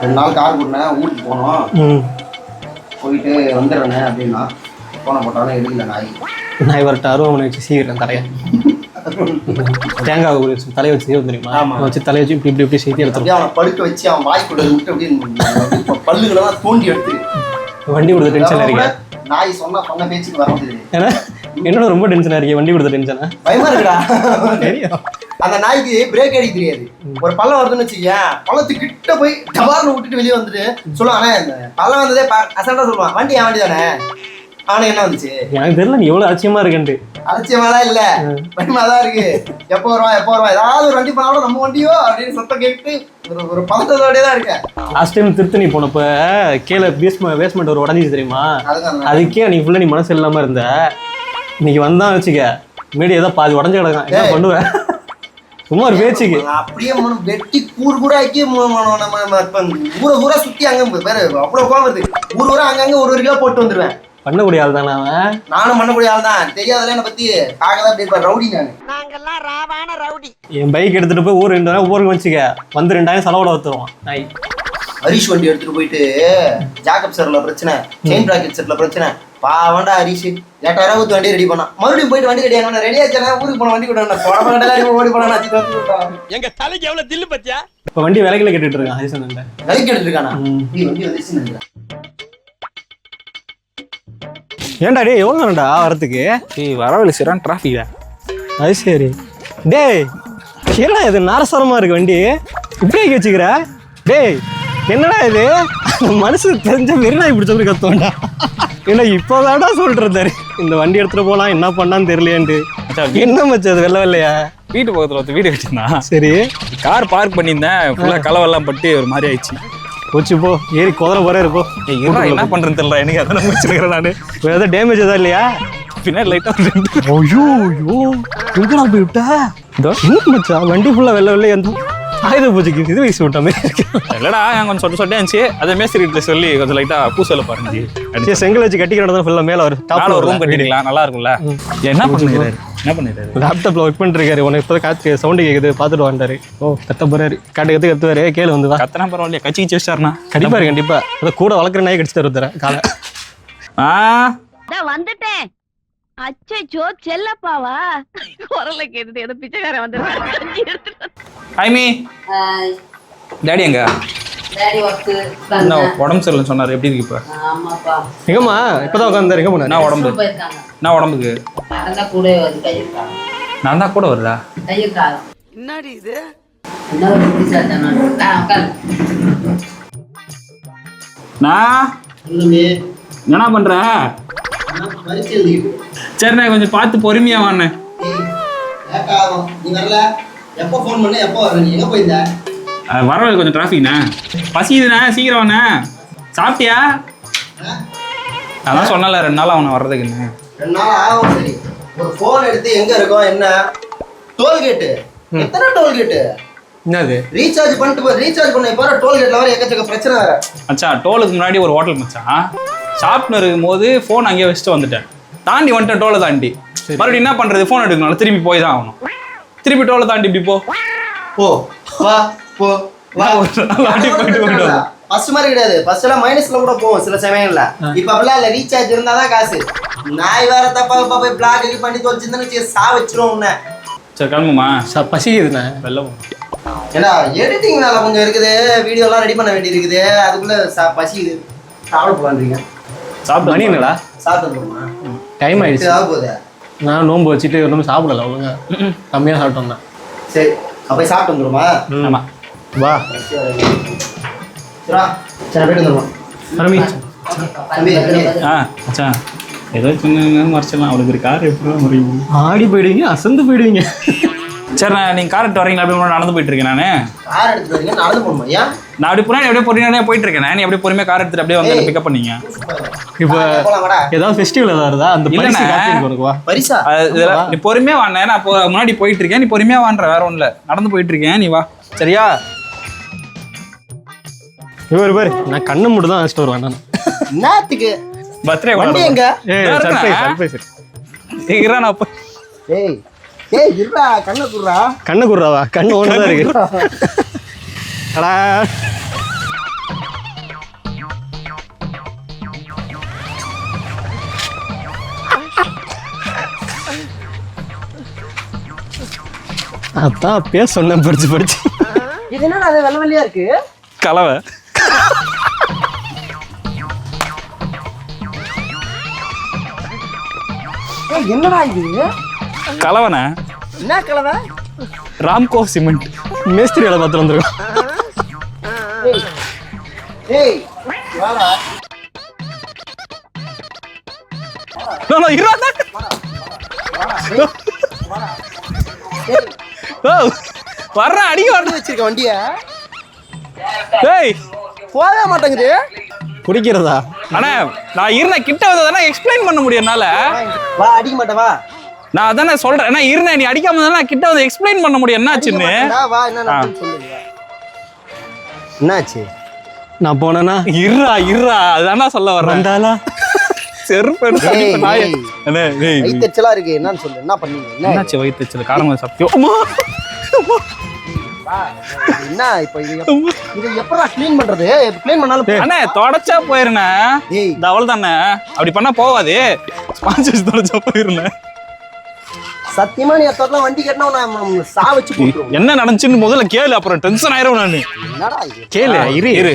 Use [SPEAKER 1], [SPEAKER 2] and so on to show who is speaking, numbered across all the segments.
[SPEAKER 1] 2 நாள் கார் கூட்டினேன், ஊருக்கு போனோம். போயிட்டு வந்துடுறேண்ணே அப்படின்னா போன போட்டாலும் எடுக்கல
[SPEAKER 2] நாய் வரட்டு அருவாமனை வச்சு சீவிடுறேன் தலையை. தேங்காய் வச்சு தலையை வச்சு சீவ தெரியுமா? வச்சு தலையை வச்சு இப்படி இப்படி இப்படி செய்தி எடுத்து
[SPEAKER 1] அவனை படுக்க வச்சு அவன் வாய்க்குள்ள விட்டு அப்படின்னு பல்லுகளெல்லாம் தோண்டி எடுத்து
[SPEAKER 2] வண்டி கொடுத்த டென்ஷன் இருக்கீங்க.
[SPEAKER 1] நாய் சொன்ன பேச்சுக்கு வர முடியாது.
[SPEAKER 2] ஏன்னா என்னோட ரொம்ப டென்ஷனா இருக்கீங்க. வண்டி கொடுத்த டென்ஷனா
[SPEAKER 1] பயமா இருக்குடா. அந்த நாய்க்கு பிரேக் அடிக்க தெரியாது. ஒரு பள்ளம் வருதுன்னு வச்சுக்க, பள்ளத்துக்கு கிட்ட போய் டபார்னு விட்டுட்டு வெளியே வந்துட்டு சொல்லுவான், ஆனா பள்ளம் வந்ததே அசால்ட்டா சொல்லுவான், வண்டி என் வண்டி தானே. ஆனா என்ன வந்துச்சு
[SPEAKER 2] எனக்கு தெரியல. நீ எவ்வளவு அலட்சியமா இருக்கேன்ட்டு.
[SPEAKER 1] அலட்சியமாதான் இல்ல, பயமாதான் இருக்கு. எப்போ வருவான் ஏதாவது ஒரு வண்டி பண்ணாலும் நம்ம வண்டியோ அப்படின்னு சத்தம் கேட்டு ஒரு பதட்டத்தோடய தான் இருக்கேன்.
[SPEAKER 2] லாஸ்ட் டைம் திருத்தணி போனப்ப கீழே பேஸ்மெண்ட் ஒரு உடஞ்சிச்சு தெரியுமா? அதுக்கே நீ ஃபுல்லா நீ மனசு இல்லாம இருந்த. இன்னைக்கு வந்தான் வச்சுக்க, மீடி ஏதோ பாதி உடஞ்சு கிடக்கான். என்ன பண்ணுவேன்? சும்மா ஒரு பேச்சுக்கு
[SPEAKER 1] அப்படியே வெட்டி கூறு ஆக்கி ஊரை ஊரா சுத்தி அங்க வேற அவ்வளவு கோவம் வருது. ஊரா அங்கங்க ஒரு கிலோ போட்டு வந்துருவேன்.
[SPEAKER 2] பண்ணக்கூடிய ஆள் தானே அவன்.
[SPEAKER 1] நானும் பண்ணக்கூடிய ஆள் தான். தெரியாதுல என்ன பத்தி காக்கதான் அப்படி இருப்பேன். ரவுடி
[SPEAKER 3] நாங்கெல்லாம் ராவான ரவுடி.
[SPEAKER 2] என் பைக் எடுத்துட்டு போய் ஊர் 2 ஊருக்கு வச்சுக்க, வந்து 2000 செலவோட வந்துருவான் நாய்.
[SPEAKER 1] ஹரிஷ் வண்டி எடுத்துட்டு போயிட்டு ஜாக்கப் சர்ல பிரச்சனை, செயின் பிராக்கெட் செட்ல பிரச்சனை. பாவண்டா ஹரிஷ் 8000 வண்டி ரெடி பண்ணா. மறுபடியும் போயிட்டு வண்டி ரெடி ஆனா ரெடி ஆச்சா ஊருக்கு போன வண்டி கூட ஓடி போனா.
[SPEAKER 3] எங்க தலைக்கு எவ்வளவு தில்லு பத்தியா?
[SPEAKER 2] இப்ப வண்டி விலைக்குல கேட்டுட்டு இருக்கான் ஹரிஷ்.
[SPEAKER 1] விலைக்கு எடுத்துட்டு இருக்கானா? வண்டி வந்துச்சு.
[SPEAKER 2] ஏன்டா டே எவ்வளோ நேரம்டா வரத்துக்கு?
[SPEAKER 4] வரவில்லை சரியான டிராஃபிக்.
[SPEAKER 2] அது சரி. டேய் என்ன இது நாரசரமா இருக்கு வண்டி, இப்படியே வச்சுக்கிற? டேய் என்னடா இது? மனசு தெரிஞ்ச வெறிநாய் பிடிச்ச மாதிரி கத்துவோண்டா. ஏன்னா இப்போதான்டா சொல்லிட்டு இருந்தாரு இந்த வண்டி எடுத்துட்டு போலாம், என்ன பண்ணான்னு தெரியலையான்ட்டு. என்ன மச்சு அது வெள்ளை வெள்ளையா?
[SPEAKER 4] வீட்டு பக்கத்தில் ஒருத்த வீடு வச்சிருந்தான்.
[SPEAKER 2] சரி,
[SPEAKER 4] கார் பார்க் பண்ணியிருந்தேன், ஃபுல்லாக கலவெல்லாம் பட்டு ஒரு மாதிரி ஆயிடுச்சு.
[SPEAKER 2] போச்சு போ, ஏறி குதிரை போறே இருக்கும்.
[SPEAKER 4] என்ன பண்றேன்னு தெரியல எனக்கு. அதான் வச்சுருக்கிறேன் நான்.
[SPEAKER 2] ஏதாவது டேமேஜ் எதாவது இல்லையா?
[SPEAKER 4] பின்னாடி லைட்டாக
[SPEAKER 2] ஐயோ எங்கடா போய் விட்டா? மச்சா வண்டி ஃபுல்லா வெள்ளை வெள்ளை எந்த ஆயுத பூஜைக்கு இது வயசு விட்டாமே.
[SPEAKER 4] இல்லடா கொஞ்சம் சொட்டே இருந்துச்சு. அதை மேஸ்திரிகிட்ட சொல்லி கொஞ்சம் லைட்டா பூசல பாருங்க.
[SPEAKER 2] செங்கல் வச்சு கட்டிக்கிட்டு ஃபுல்லா மேல வரும்.
[SPEAKER 4] டாப்ல ஒரு ரூம் கட்டிக்கலாம், நல்லா இருக்கும்ல. என்ன பண்ணுறாரு?
[SPEAKER 2] லேப்டாப்ல ஒர்க் பண்ணிட்டு இருக்காரு. உனக்கு இப்போ காத்து சவுண்டு கேட்குது, பார்த்துட்டு வாண்டாரு. கத்த போறாரு, கத்துவாரு. கேளு வந்து
[SPEAKER 4] கத்தனா பரவாயில்லையா? கட்சி வச்சிட்டாருனா
[SPEAKER 2] கண்டிப்பாரு. கண்டிப்பா அதை கூட வளர்க்குற நாயை கடிச்சு தருவாரு காலை.
[SPEAKER 5] வந்துட்டேன். அச்சோ செல்லப்பாவா? குரலை கேட்டுட்டு ஏதோ பிச்சைக்காரன் வந்துருக்கான்.
[SPEAKER 4] ஹைமி டாடி எங்க? உடம்பு சரியில்லை சொன்னாரு. எப்படி இருக்கு இப்ப?
[SPEAKER 2] எங்கம்மா இப்பதான் உட்காந்து எங்க போன?
[SPEAKER 4] நான் உடம்புக்கு நான் தான் கூட வருதா?
[SPEAKER 3] என்னடி இது?
[SPEAKER 4] நான் என்ன பண்ற? சரிண்ணா கொஞ்சம் பார்த்து பொறுமையா வாண்ணே. வரவே கொஞ்சம் டிராஃபிக்ண்ணா. பசிக்குதுண்ணா, சீக்கிரம் வாண்ணே. சாப்பிட்டியா? அதான் சொன்னல 2 நாள் அவனை வர்றதுக்குண்ணே.
[SPEAKER 1] 2 நாள் ஆகும். சரி, ஒரு போன் எடுத்து எங்க இருக்கோம்? என்ன டோல்கேட்டு? எத்தனை டோல்கேட்டு?
[SPEAKER 2] என்னது
[SPEAKER 1] ரீசார்ஜ் பண்ணிட்டு ரீசார்ஜ் பண்ண இப்போ டோல்கேட்ல வர எக்கச்சக்க பிரச்சனை வேற.
[SPEAKER 4] மச்சான் டோலுக்கு முன்னாடி ஒரு ஹோட்டல் மச்சான். சாப்பிட்டு இருக்கும்போது ஃபோன் அங்கேயே வச்சுட்டு வந்துட்டேன். தாண்டி வந்துட்டேன், டோலை தாண்டி. மறுபடியும் என்ன பண்றது? ஃபோன் எடுக்கணும், திருப்பி போய் தான் ஆகணும். திருப்பி டோலை தாண்டி இப்படி போ
[SPEAKER 1] வா போ வா.
[SPEAKER 4] போயிட்டு
[SPEAKER 1] ஃபர்ஸ்ட் மாதிரி கிடையாது. ஃபர்ஸ்ட் எல்லாம் மைனஸ்ல கூட போவோம் சில சமயங்கள்ல. இப்ப அப்படிலாம் இல்ல, ரீசார்ஜ் இருந்தாதான் காசு. நாய் வேற தப்பா போய் பிளாக் பண்ணி தொலைச்சிருந்தேன்னு சா வச்சிரும் உன்ன.
[SPEAKER 4] சரி கிளம்புமா?
[SPEAKER 2] பசிக்குதுண்ணே.
[SPEAKER 4] வெள்ளம்
[SPEAKER 1] ஏன்னா எடிட்டிங் வேலை கொஞ்சம் இருக்குது, வீடியோ எல்லாம் ரெடி பண்ண வேண்டி இருக்குது. அதுக்குள்ள பசிக்குது. சாப்பிட போலான்றீங்க?
[SPEAKER 2] சாப்பிட்டு மணிங்களா?
[SPEAKER 1] சாப்பிட்டு போமா?
[SPEAKER 2] டைம் ஆயிடுச்சு.
[SPEAKER 1] போகுது.
[SPEAKER 2] நான் நோன்பு வச்சுட்டு ஒன்றும் சாப்பிடல, ஒழுங்கா கம்மியாக சாப்பிட்டோம் தான்.
[SPEAKER 1] சரி அப்போ சாப்பிட்டு வந்துடுமா?
[SPEAKER 2] ஆமாம் வா.
[SPEAKER 1] சரி போயிட்டு வந்துடுவோம்.
[SPEAKER 4] மச்சான் ஏதோ சின்ன மறைச்சிடலாம். அவளுக்கு ஒரு கார் எப்படி முடியும்?
[SPEAKER 2] ஆடி போயிடுவீங்க, அசந்து போயிடுவீங்க.
[SPEAKER 4] சரி நீங்க கார் எடுத்து வரீங்களா? அப்படி நடந்து போயிட்டு இருக்கேன். நான்
[SPEAKER 1] கார் எடுத்து வரீங்க, நடந்து போகணுமா? ஏன்? நான்
[SPEAKER 4] அப்படி புரியாது, அப்படியே பொறுமையாக போயிட்டு இருக்கேன். நீ அப்படியே பொறுமையாக கார் எடுத்துட்டு அப்படியே வந்து பிக்கப் பண்ணீங்க.
[SPEAKER 2] இப்போ ஏதாவது ஃபெஸ்டிவல் ஏதாவது வருதா? அந்த
[SPEAKER 1] பரிசா
[SPEAKER 4] நீ பொறுமையா வாண்ணே. நான் முன்னாடி போயிட்டு இருக்கேன், நீ பொறுமையா வான்ற. வேற ஒண்ணுல நடந்து போயிட்டு இருக்கேன், நீ வா சரியா?
[SPEAKER 2] இவர் பாரு, நான் கண்ணு மட்டும் தான் வச்சுட்டு வருவேன். நான்
[SPEAKER 1] என்னத்துக்கு
[SPEAKER 4] பர்த்டே
[SPEAKER 1] வண்டி எங்க? ஏய் இருடா, கண்ணை குடுறா.
[SPEAKER 2] கண்ணை குடுறாவா? கண்ணு ஒண்ணுதான் இருக்கு. அடா அதான் அப்பயே சொன்னேன் படிச்சு
[SPEAKER 1] இது என்ன அது வெள்ளை வெள்ளையா இருக்கு?
[SPEAKER 4] கலவை.
[SPEAKER 1] என்னடா இது?
[SPEAKER 4] கலவனை
[SPEAKER 1] என்ன கலவை?
[SPEAKER 4] ராம்கோ சிமெண்ட்.
[SPEAKER 2] மேஸ்திரி வேலை பார்த்து வந்துருக்கோம்.
[SPEAKER 1] ஏய் வாடா.
[SPEAKER 4] வர்ற அடிக்க வர
[SPEAKER 1] வச்சிருக்க வண்டிய
[SPEAKER 4] டேய்
[SPEAKER 1] போவே மாட்டேங்குது.
[SPEAKER 2] குடிக்கிறதா?
[SPEAKER 4] அண்ணா நான் இருந்த கிட்ட வந்ததானே எக்ஸ்பிளைன் பண்ண முடியும் என்னால.
[SPEAKER 1] வா அடிக்க மாட்டே வா.
[SPEAKER 4] நான் அதானே சொல்றேன். அண்ணா இருந்த நீ அடிக்காம தானே கிட்ட வந்து எக்ஸ்பிளைன் பண்ண முடியும் என்னாச்சுன்னு.
[SPEAKER 1] வா என்ன நடந்துன்னு சொல்லுங்க. என்னாச்சு?
[SPEAKER 2] நான் போனேன்னா
[SPEAKER 4] இருறா அதானா சொல்ல வர்றேன்.
[SPEAKER 2] வந்தாலா
[SPEAKER 4] செருப்பு
[SPEAKER 1] வயித்தெச்சலா இருக்கு. என்னன்னு சொல்லு. என்ன பண்ணீங்க?
[SPEAKER 4] என்னாச்சு? வயிற்றுச்சல் காரமா சத்தியம்.
[SPEAKER 1] என்ன இப்ப இது எப்படா க்ளீன் பண்றது? க்ளீன் பண்ணாலும்
[SPEAKER 4] அண்ணே தொடச்சா போயிருண்ணே. இந்த அவள் தானே அப்படி பண்ணா போவாது. ஸ்பான்சர்ஸ் தொடச்சா போயிருந்தேன்.
[SPEAKER 1] சத்தியமா நீ எத்தனை வண்டி கேட்டா நான் சா வச்சு போட்டுருவேன்.
[SPEAKER 4] என்ன நடந்துச்சுன்னு முதல்ல கேளு, அப்புறம் டென்ஷன் ஆயிரும். நானு
[SPEAKER 1] என்னடா இது?
[SPEAKER 2] கேளு. இரு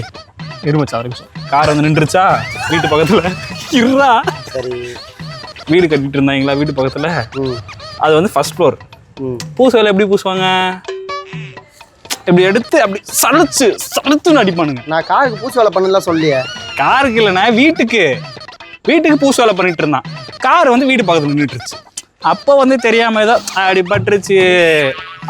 [SPEAKER 4] இருமச்சா ஒரு நிமிஷம். கார் வந்து நின்றுச்சா வீட்டு பக்கத்துல. இருறா.
[SPEAKER 1] சரி
[SPEAKER 4] வீடு கட்டிட்டு இருந்தாங்களா வீட்டு பக்கத்துல. அது வந்து ஃபர்ஸ்ட் ஃப்ளோர். பூசுவேலை எப்படி பூசுவாங்க? இப்படி எடுத்து அப்படி சலுத்துன்னு அடிப்பானுங்க.
[SPEAKER 1] நான் காருக்கு பூச்சி வேலை பண்ணலாம் சொல்லியே.
[SPEAKER 4] காருக்கு இல்லைண்ணா வீட்டுக்கு பூசு வேலை பண்ணிட்டு இருந்தான். கார் வந்து வீட்டு பக்கத்துல நின்றுச்சு. அப்போ வந்து தெரியாம ஏதோ அப்படி பட்டுருச்சு.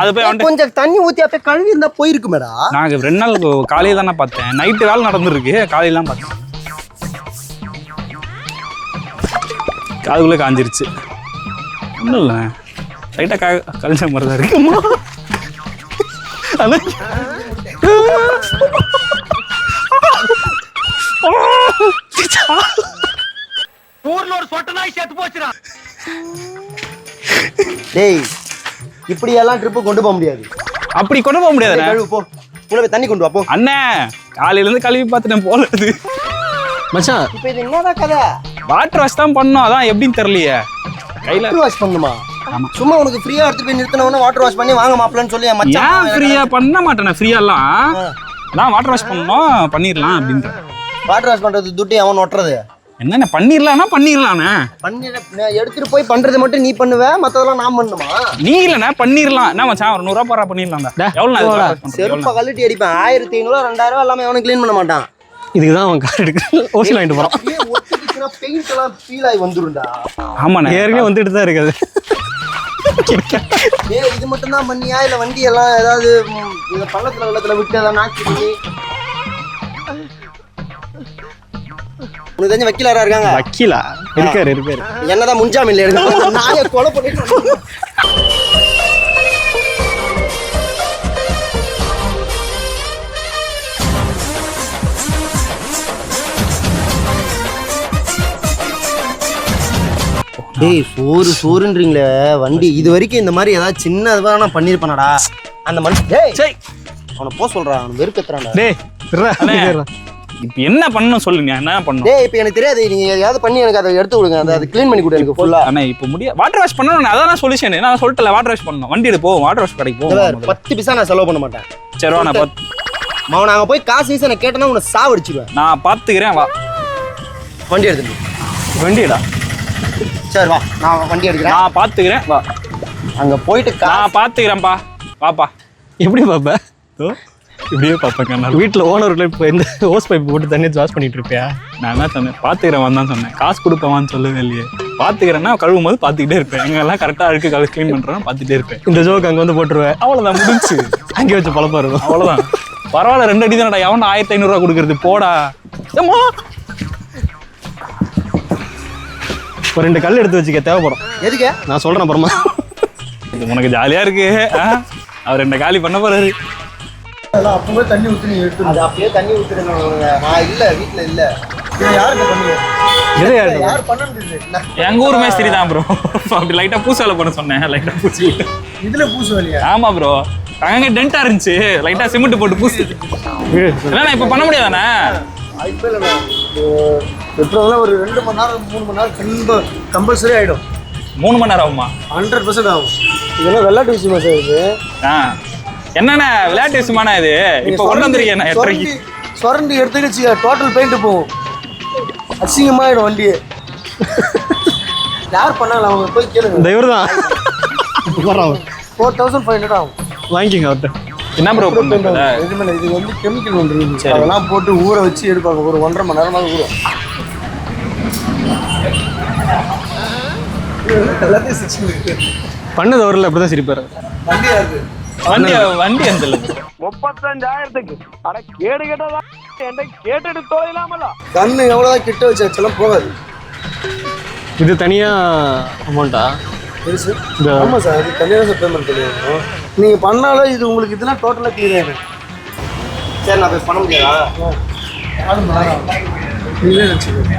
[SPEAKER 4] அது போய்
[SPEAKER 1] கொஞ்சம் தண்ணி ஊத்தி அப்ப கழுவி இருந்தா போயிருக்கு மேடா.
[SPEAKER 4] நாங்க 2 நாள் காலையில தானே பார்த்தேன். நைட்டு வேலை நடந்துருக்கு. காலையிலாம் பார்த்தேன். காதுக்குள்ள காஞ்சிருச்சு. ஒன்றும் இல்லை லைட்டா கழிஞ்ச மாதிரி தான் இருக்குமா.
[SPEAKER 3] ஊர்ல ஒரு சொட்ட நாய் செத்து போச்சுடா.
[SPEAKER 1] டேய் இப்படி எல்லாம் ட்ரிப் கொண்டு போக முடியாது.
[SPEAKER 4] அப்படி கொண்டு போக முடியாது.
[SPEAKER 1] கழுவு போ. உள்ள தண்ணி கொண்டு வா போ.
[SPEAKER 4] அண்ணே காலையில இருந்து கழுவி பார்த்துட்டேன் போல இது.
[SPEAKER 2] மச்சான்
[SPEAKER 1] இப்போ இது என்னடா கதை?
[SPEAKER 4] வாட்டர் வாஷ் தான் பண்ணோம். அதான் எப்படின்னு தெரியலையே. கையில
[SPEAKER 1] வாஷ் பண்ணுமா? சும்மா உனக்கு ஃப்ரீயா எடுத்து போய் நிறுத்தினவன வாட்டர் வாஷ் பண்ணி வாங்க மாப்ளன்னு சொல்லி மச்சான்.
[SPEAKER 4] ஏன் ஃப்ரீயா பண்ண மாட்டேனே? ஃப்ரீயாலாம் நான் வாட்டர் வாஷ் பண்ணோம் பண்ணிடலாம் அப்படின்ற.
[SPEAKER 1] வாட்டர் வாஷ் பண்றது துட்டு அவன் ஒட்டுறது.
[SPEAKER 4] என்னென்ன பண்ணிடலாம்னா பண்ணிடலாண்ணே.
[SPEAKER 1] எடுத்துட்டு போய் பண்றது மட்டும் நீ பண்ணுவ, மத்ததெல்லாம் நான் பண்ணுமா?
[SPEAKER 4] நீ இல்லண்ணே பண்ணிடலாம். என்ன மச்சான் ஒரு 100 ரூபா போறா பண்ணிடலாம்டா. எவ்வளவு
[SPEAKER 1] செருப்பா கழட்டி அடிப்பேன். 1500 2000 எல்லாமே அவனும் க்ளீன் பண்ண மாட்டான்.
[SPEAKER 2] இதுக்குதான் அவன் கார் எடுக்க ஓசில் வாங்கிட்டு போறான்.
[SPEAKER 1] பெயிண்ட் எல்லாம் ஃபீல் ஆகி வந்துரும்டா.
[SPEAKER 4] ஆமாண்ணே
[SPEAKER 2] ஏற்கனவே வந்துட்டு தான் இருக்காது.
[SPEAKER 1] ஏய் இது மட்டும் தான் பண்ணியா இல்ல வண்டி எல்லாம் ஏதாவது இந்த பள்ளத்துல வெள்ளத்துல விட்டு ஏதாவது நாக்கி பண்ணி? உனக்கு தெரிஞ்ச வக்கீலாரா இருக்காங்க?
[SPEAKER 2] வக்கீலா இருக்காரு.
[SPEAKER 1] என்னதான் முன்ஜாமீன்ல எடுக்க நாயை கொலை பண்ணிட்டு. டேய் சோறுன்றீங்களே வண்டி இது வரைக்கும் இந்த மாதிரி ஏதாவது சின்னதா நான் பண்ணிருப்பேனடா. அந்த மனுஷன் டேய் அவனை போ சொல்றான். அவன் வெறுக்கத்துறான்டா.
[SPEAKER 2] டேய்
[SPEAKER 4] இப்ப என்ன பண்ணணும் சொல்லுங்க. என்ன பண்ணணும்?
[SPEAKER 1] டேய் இப்போ எனக்கு தெரியாது. நீங்க ஏதாவது பண்ணி எனக்கு அதை எடுத்து கொடுங்க. அதை க்ளீன் பண்ணி கொடு எனக்கு ஃபுல்லா.
[SPEAKER 4] அண்ணா இப்போ வாட்டர் வாஷ் பண்ணணும். அதான் சொல்யூஷன். நான் சொல்லிட்டல வாட்டர் வாஷ் பண்ணணும். வண்டி எடுப்போ வாட்டர் வாஷ் கடைக்கு போ.
[SPEAKER 1] 10 பைசா நான் செலவு பண்ண மாட்டேன்.
[SPEAKER 4] சரி நான்
[SPEAKER 1] அவன் நாங்க போய் காசு வீச நான் கேட்டேன்னா உன்னை சாவடிச்சிருவேன்.
[SPEAKER 4] நான் பாத்துக்கிறேன். வா
[SPEAKER 1] வண்டி எடுத்துட்டு.
[SPEAKER 2] வண்டியடா.
[SPEAKER 1] சரி வா நான் வண்டி எடுக்கிறேன்.
[SPEAKER 4] நான் பாத்துக்கிறேன். வா
[SPEAKER 1] அங்க போயிட்டு
[SPEAKER 4] நான் பாத்துக்கிறேன்ப்பா. வாப்பா.
[SPEAKER 2] எப்படி பாப்ப? இப்படியே பார்ப்பேன். வீட்டில் ஓனர்ல இப்போ இந்த ஹோஸ் பைப் போட்டு தண்ணி வாஷ் பண்ணிட்டு இருப்பியா?
[SPEAKER 4] நான் என்ன சொன்னேன்? பாத்துக்கிறேன் தான் சொன்னேன். காசு கொடுப்பவான்னு சொல்லவே இல்லையே. பாத்துக்கிறேன்னா கழுவும் போது பாத்துக்கிட்டே இருப்பேன். எங்கெல்லாம் கரெக்டா இருக்கு கழுவு க்ளீன் பண்றேன் பார்த்துட்டே இருப்பேன்.
[SPEAKER 2] இந்த ஜோக்கு அங்கே வந்து போட்டுருவேன்.
[SPEAKER 4] அவ்வளோதான் முடிஞ்சு.
[SPEAKER 2] அங்கே வச்சு பழப்பா இருக்கும்.
[SPEAKER 4] அவ்வளோதான். பரவாயில்ல 2 அடி தானடா. எவன் 1500 ரூபா கொடுக்குறது போடா.
[SPEAKER 2] ஒரு 2 கல் எடுத்து வச்சுக்க தேவைப்படும்.
[SPEAKER 1] எதுக்கு?
[SPEAKER 2] நான் சொல்றேன் அப்புறமா.
[SPEAKER 4] இது உனக்கு ஜாலியா இருக்கு. அவர் 2 காலி பண்ண போறாரு.
[SPEAKER 1] அப்பவே தண்ணி ஊற்றி எடுத்து அது அப்படியே தண்ணி ஊற்றுறேன். நான் இல்லை வீட்டில் இல்லை. யாருக்கு பண்ணுங்க? யார் பண்ணுறது?
[SPEAKER 4] எங்க ஊர் மேஸ்திரி தான் ப்ரோ. அப்படி லைட்டா பூசு வேலை பண்ண சொன்னேன். லைட்டா பூசி விட்டு.
[SPEAKER 1] இதுல பூசு வேலையா?
[SPEAKER 4] ஆமா ப்ரோ. அங்க டென்ட்டா இருந்துச்சு. லைட்டா சிமெண்ட் போட்டு பூசி. இல்லண்ணா இப்ப பண்ண முடியாதானே?
[SPEAKER 1] இப்போ இல்லை. பெட்ரோல்லாம் ஒரு 2 மணி நேரம் 3 மணி நேரம் கம்பல்சரி ஆகிடும்.
[SPEAKER 4] 3 மணி நேரம் ஆகுமா?
[SPEAKER 1] 100% ஆகும். இதெல்லாம் விளையாட்டு விஷயமா சார் இது?
[SPEAKER 4] என்னண்ணே விளையாட்டு விஷயமாண்ணா இது? இப்போ கொண்டு வந்திருக்கேன் எட்டரைக்கு.
[SPEAKER 1] சொரண்டி எடுத்துக்கிச்சு டோட்டல் பெயிண்ட் போகும், அசிங்கமாயிடும் வண்டியே. யார் பண்ணாலும் அவங்க போய் கேளுங்க.
[SPEAKER 2] இந்த இவர் தான்
[SPEAKER 1] 4500 ஆகும்.
[SPEAKER 2] வாங்கிக்கோங்க அவர்கிட்ட.
[SPEAKER 4] என்ன ப்ரோ பண்ணுறது?
[SPEAKER 1] இது வந்து கெமிக்கல் ஒன்று இருந்துச்சு, அதெல்லாம் போட்டு ஊற வச்சு எடுப்பாங்க. ஒரு 1.5 மணி நேரமாக ஊறும். எல்லாத்தையும் சிரிச்சு
[SPEAKER 2] பண்ணது அவரில் அப்படி தான் சிரிப்பார்.
[SPEAKER 1] வண்டியா இருக்கு.
[SPEAKER 4] வண்டி எந்த
[SPEAKER 3] 35,000க்கு அட கேடு கேட்டதா என்ன கேட்டுட்டு தொலைலாமல.
[SPEAKER 1] கண்ணு எவ்வளோதான் கிட்ட வச்சாச்செல்லாம் போகாது.
[SPEAKER 2] இது தனியாக அமௌண்ட்டா?
[SPEAKER 1] பெருசு. ஆமாம் சார், அது தனியாக சார் பேமெண்ட் பண்ணிடணும். நீங்கள் பண்ணாலும் இது உங்களுக்கு இதெல்லாம் டோட்டலாக கிளியர் ஆகிடும். சரி, நான் போய் பண்ண முடியாதா? நீங்களே நினச்சிக்கோங்க.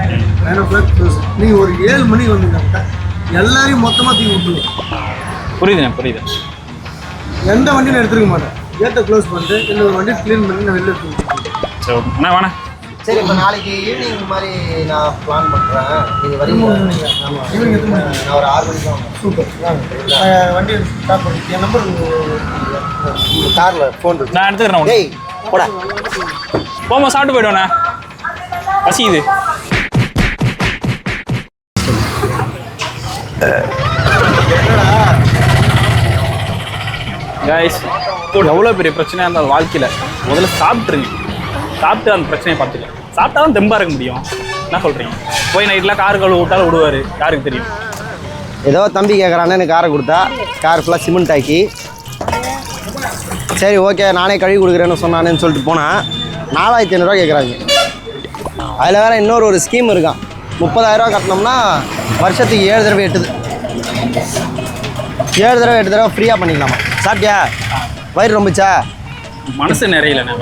[SPEAKER 1] 9 o'clock க்ளோஸ். நீங்கள் ஒரு 7 மணிக்கு வந்தீங்கன்னா எல்லாரையும் மொத்தமாக தூக்கி விட்டுருவோம்.
[SPEAKER 4] புரியுது.
[SPEAKER 1] எந்த வண்டியும் எடுத்துருக்க மாட்டேன். கேட்டை க்ளோஸ் பண்ணிட்டு இந்த ஒரு வண்டியை க்ளீன் பண்ணி நான் வெளில எடுத்துருக்கேன்.
[SPEAKER 4] சரி அண்ணா வேணா.
[SPEAKER 1] சரி, இப்போ நாளைக்கு ஈவினிங் மாதிரி நான் பிளான் பண்ணுறேன். நீங்கள் வரீங்க? ஆமாம், ஈவினிங் எத்தனை மணிக்கு? நான் ஒரு 6 மணிக்கு தான். சூப்பர். வண்டி ஸ்டார்ட் பண்ணி என் நம்பர் காரில் ஃபோன் இருக்கு.
[SPEAKER 4] நான் எடுத்துக்கிறேன்.
[SPEAKER 1] டேய் போடா,
[SPEAKER 4] போமா சாப்பிட்டு போய்டுவேண்ணே, பசிக்குது. கைஸ், எவ்வளோ பெரிய பிரச்சனையாக இருந்தாலும் வாழ்க்கையில் முதல்ல சாப்பிட்ருங்க. சாப்பிட்டு அந்த பிரச்சனையை பார்த்துக்கலாம். சாப்பிட்டா தான் தெம்பாக இருக்க முடியும். என்ன சொல்கிறீங்க? போய் நைட்டில் கார் கழுவு விட்டாலும் விடுவார், யாருக்கு தெரியும்?
[SPEAKER 1] ஏதோ தம்பி கேட்குறானே எனக்கு காரை கொடுத்தா, கார் ஃபுல்லாக சிமெண்ட் ஆக்கி, சரி ஓகே நானே கழுவி கொடுக்குறேன்னு சொன்னானேன்னு சொல்லிட்டு போனால் 4500 கேட்குறாங்க. அதில் வேறு இன்னொரு ஸ்கீம் இருக்கான். 30,000 கட்டினோம்னா வருஷத்துக்கு 7 தடவை 8 தடவை ஃப்ரீயாக பண்ணிக்கலாமா? சாப்பிட்டியா? வயிறு ரொம்பிச்சா?
[SPEAKER 4] மனசு நிறையலண்ணே.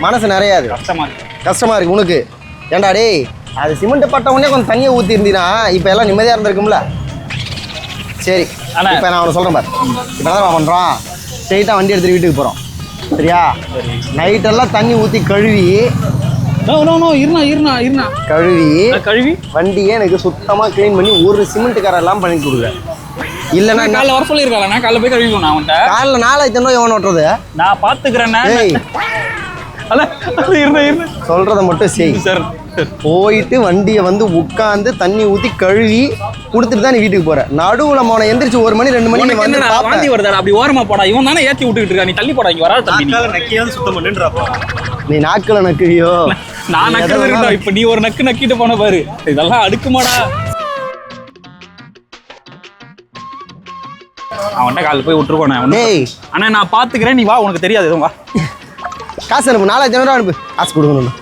[SPEAKER 1] மனசு நிறையாது. கஷ்டமாக இருக்கு உனக்கு. ஏண்டா டேய், அது சிமெண்ட் பட்ட உடனே கொஞ்சம் தண்ணியை ஊற்றி இருந்தீங்கன்னா இப்போ எல்லாம் நிம்மதியாக இருந்திருக்கும்ல. சரி, இப்போ நான் அவனை சொல்கிறேன் பாரு. இப்போ தான் பண்ணுறோம், ஸ்ட்ரெயிட்டாக வண்டி எடுத்துகிட்டு வீட்டுக்கு போகிறோம். சரியா? நைட்டெல்லாம் தண்ணி ஊற்றி கழுவி கழுவி வண்டியே எனக்கு சுத்தமாக க்ளீன் பண்ணி ஒரு சிமெண்ட் காரெல்லாம் பண்ணி கொடுங்க. இல்லைன்னா
[SPEAKER 4] காலைல வர சொல்லியிருக்காங்க. காலைல போய் கழுவிக்கணும். அவன்கிட்ட
[SPEAKER 1] காலைல 4500 எவன் ஓட்டுறது?
[SPEAKER 4] நான் பார்த்துக்கிறேன்.
[SPEAKER 1] சொல்றத மட்டும் செய்
[SPEAKER 4] சார்.
[SPEAKER 1] போயிட்டு வண்டியை வந்து உட்காந்து தண்ணி ஊற்றி கழுவி கொடுத்துட்டு தான் நீ வீட்டுக்கு போற. நடுவுல அவனை எந்திரிச்சு 1 மணி 2 மணி வந்து
[SPEAKER 4] வாந்தி வருதா? அப்படி ஓரமா போடா. இவன் தானே ஏற்றி விட்டுக்கிட்டு இருக்கா. நீ தள்ளி போடா. இங்க வராது தம்பி.
[SPEAKER 2] சுத்தம் பண்ணுன்றப்பா.
[SPEAKER 1] நீ நாட்களை நக்குவியோ?
[SPEAKER 4] நான் நக்கிறது இருக்கா? இப்ப நீ ஒரு நக்கிட்டு போன பாரு. இதெல்லாம் அடுக்குமாடா. அவன்கிட்ட காலையில் போய் விட்டுருக்கோண்ணே. அண்ணா நான் பார்த்துக்கிறேன், நீ வா. உனக்கு தெரியாது எதுவும். வா,
[SPEAKER 1] காசு அனுப்பு. 4500 அனுப்பு. காசு கொடுக்கணும்.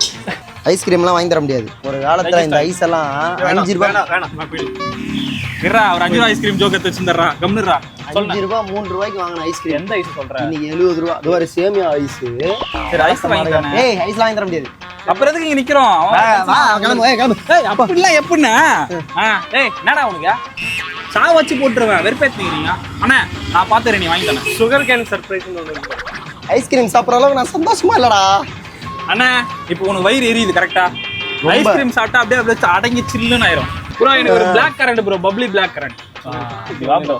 [SPEAKER 1] ஐஸ்கிரீம்லாம் வாங்கி தர முடியாது. ஒரு காலத்தில் இந்த ஐஸ் எல்லாம் 5 ரூபாய்.
[SPEAKER 4] ஒரு 5 ரூபா ஐஸ்கிரீம் ஜோக்கத்தை வச்சுருந்தா கம்னுறா.
[SPEAKER 1] 5 ரூபாய் 3 ரூபாய்க்கு வாங்கின ஐஸ்கிரீம்.
[SPEAKER 4] எந்த ஐஸ் சொல்கிறேன்?
[SPEAKER 1] இன்னைக்கு 70 ரூபா. அது ஒரு சேமியா ஐஸ்.
[SPEAKER 4] சரி, ஐஸ் வாங்கிக்கிறேன்.
[SPEAKER 1] ஐஸ்லாம் வாங்கி தர முடியாது.
[SPEAKER 4] அப்புறம் எதுக்கு இங்கே நிற்கிறோம்? அப்படிலாம் எப்படின்னா? என்னடா உனக்கு சா வச்சு போட்டுருவேன். வெறுப்பேற்றுக்கிறீங்க. அண்ணா நான் பார்த்துறேன், நீ வாங்கி தானே. Sugar cane surprise.
[SPEAKER 1] ஐஸ்கிரீம் சாப்பிட்ற அளவுக்கு நான் சந்தோஷமா இல்லடா.
[SPEAKER 4] அண்ணா இப்போ உனக்கு வயிறு எரியுது கரெக்டா? ஐஸ்கிரீம் சாப்பிட்டா அப்படியே அடங்கி சில்லுன்னு ஆயிரும். ப்ரோ எனக்கு ஒரு black currant bro, bubbly black currant.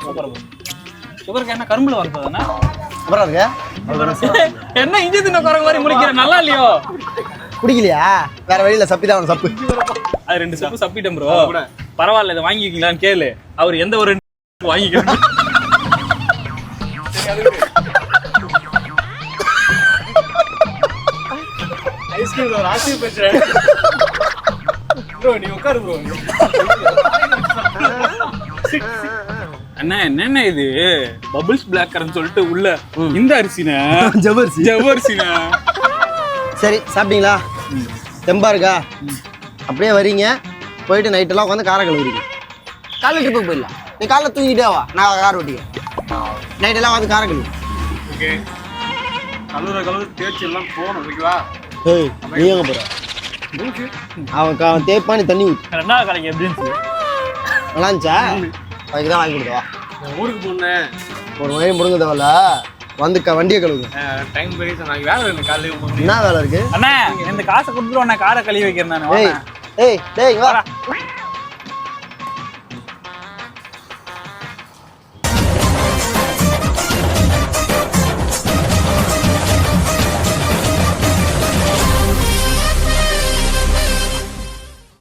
[SPEAKER 4] Super bro. Sugar cane கரும்புல வந்ததுன்னா
[SPEAKER 1] அப்புறம் இருக்கு.
[SPEAKER 4] என்ன இஞ்சி தின்ன குரங்கு மாதிரி முடிக்கிறேன். நல்லா இல்லையோ?
[SPEAKER 1] குடிக்கலையா? வேற வழியில சப்பிதான் சப்பு.
[SPEAKER 4] அது 2 சப்பு சப்பிட்டேன் ப்ரோ. பரவாயில்ல, இதை வாங்கிக்கீங்களான்னு கேளு. அவர் எந்த ஒரு வாங்கிக்கிறேன். ஐஸ்கிரீம் ஒரு ஆசை பேசுறேன் ப்ரோ. நீ உட்காரு ப்ரோ. அண்ணா என்னண்ணா இது பபிள்ஸ் பிளாக் கரண்ட் சொல்லிட்டு உள்ள இந்த அரிசினா ஜவ்வரிசினா.
[SPEAKER 1] சரி சாப்பிட்டீங்களா? தெம்பா இருக்கா? அப்படியே வரீங்க, போயிட்டு நைட்டெல்லாம் உட்காந்து காரை கழுவுறீங்க. காலைல ட்ரிப்புக்கு போயிடலாம். நீ காலைல தூங்கிட்டே வா, நான் கார் ஓட்டிக்கிறேன். நைட்டெல்லாம் வந்து காரை கழுவு.
[SPEAKER 3] ஓகே, கழுவுற தேய்ச்சி எல்லாம் போகணும். ஓகேவா?
[SPEAKER 1] நீ எங்க போற? அவன் தேய்ப்பா, நீ தண்ணி ஊற்று.
[SPEAKER 4] 2வது கடைக்கு எப்படி இருந்துச்சு?
[SPEAKER 1] நல்லா இருந்துச்சா? அதுக்கு தான் வாங்கி கொடுத்தவா.
[SPEAKER 3] ஊருக்கு போனேன்.
[SPEAKER 1] ஒரு மணி முடுங்க தேவையில்ல, வந்து வண்டியை கழுவுங்க.
[SPEAKER 3] டைம் போயிடுச்சு. நாளைக்கு வேலை இருக்கு. காலையில்
[SPEAKER 1] என்ன வேலை இருக்கு?
[SPEAKER 4] அண்ணா இந்த காசை கொடுத்துருவோம். நான் காரை கழுவி வைக்கிறேன். நான்
[SPEAKER 1] டேய் வா.